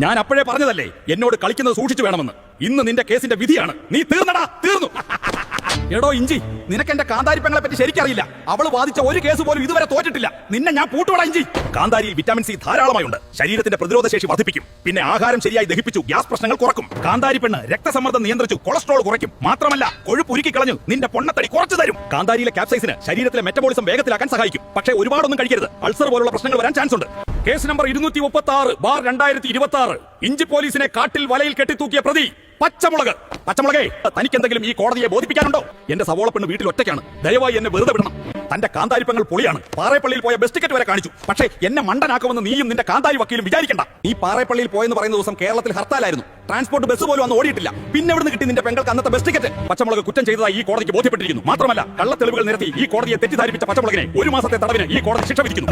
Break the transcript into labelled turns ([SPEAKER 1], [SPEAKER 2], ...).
[SPEAKER 1] ഞാൻ അപ്പോഴേ പറഞ്ഞതല്ലേ എന്നോട് കളിക്കുന്നത് സൂക്ഷിച്ചു വേണമെന്ന്. ഇന്ന് നിന്റെ കേസിന്റെ വിധിയാണ്. നീ തീർന്നടാ, തീർന്നു. എടോ ഇഞ്ചി, നിനക്ക് എന്റെ കാന്താരിപ്പങ്ങളെ പറ്റി ശരിക്കറിയില്ല. അവള് വാദിച്ച ഒരു കേസ് പോലും ഇതുവരെ തോറ്റിട്ടില്ല. നിന്നെ ഞാൻ പൂട്ടുവടാ ഇഞ്ചി. കാന്താരിയിൽ വിറ്റാമിൻ സി ധാരാളമായുണ്ട്. ശരീരത്തിന്റെ പ്രതിരോധ ശേഷി വർദ്ധിപ്പിക്കും. പിന്നെ ആഹാരം ശരിയായി ദഹിപ്പിച്ചു ഗ്യാസ് പ്രശ്നങ്ങൾ കുറക്കും. കാന്താരി പെണ്ണ് രക്തസമ്മർദ്ദം നിയന്ത്രിച്ചു കൊളസ്ട്രോൾ കുറയ്ക്കും. മാത്രമല്ല കൊഴുപ്പ് ഉരുക്കി കളഞ്ഞു നിന്റെ പൊണ്ണത്തടി കുറച്ചു തരും. കാന്താരിയിലെ ക്യാപ്സൈസിന് ശരീരത്തിലെ മെറ്റബോളിസം വേഗത്തിലാക്കാൻ സഹായിക്കും. പക്ഷേ ഒരുപാടൊന്നും കഴിക്കരുത്. അൾസർ പോലുള്ള പ്രശ്നങ്ങൾ വരാൻ ചാൻസ് ഉണ്ട്. Case number 236/2026. ഇഞ്ചി പോലീസിനെ കാട്ടിൽ വലയിൽ കെട്ടിത്തൂക്കിയ പ്രതി പച്ചമുളക്. പച്ചമുളകേ, തനിക്ക് എന്തെങ്കിലും ഈ കോടതിയെ ബോധിപ്പിക്കാനുണ്ടോ? എന്റെ സവോളപ്പെണ്ണ് വീട്ടിൽ ഒറ്റയ്ക്കാണ്. ദയവായി എന്നെ വെറുതെ വിടണം. തന്റെ കാന്താരിപ്പങ്ങൾ പൊളിയാണ്. പാറേപ്പള്ളിയിൽ പോയ ബസ് ടിക്കറ്റ് വരെ കാണിച്ചു. പക്ഷേ എന്നെ മണ്ടനാക്കുമെന്ന് നീയും നിന്റെ കാന്താരി വക്കീലും വിചാരിക്കണ്ട. നീ പാറേപ്പള്ളിയിൽ പോയെന്ന് പറയുന്ന ദിവസം കേരളത്തിൽ ഹർത്താലായിരുന്നു. ട്രാൻസ്പോർട്ട് ബസ് പോലും അന്ന് ഓടിയിട്ടില്ല. പിന്നെ എവിടെ കിട്ടി നിന്റെ പെങ്ങൾക്ക് അന്നത്തെ ബസ് ടിക്കറ്റ്? പച്ചമുളക് കുറ്റം ചെയ്തതായി ഈ കോടതിക്ക് ബോധ്യപ്പെട്ടിരിക്കുന്നു. മാത്രമല്ല കള്ളത്തെളിവുകൾ നിരത്തി ഈ കോടതിയെ തെറ്റിദ്ധാരിപ്പിച്ച പച്ചമുളകിനെ 1 മാസത്തെ തടവിന് ഈ കോടതി ശിക്ഷ വിധിക്കുന്നു.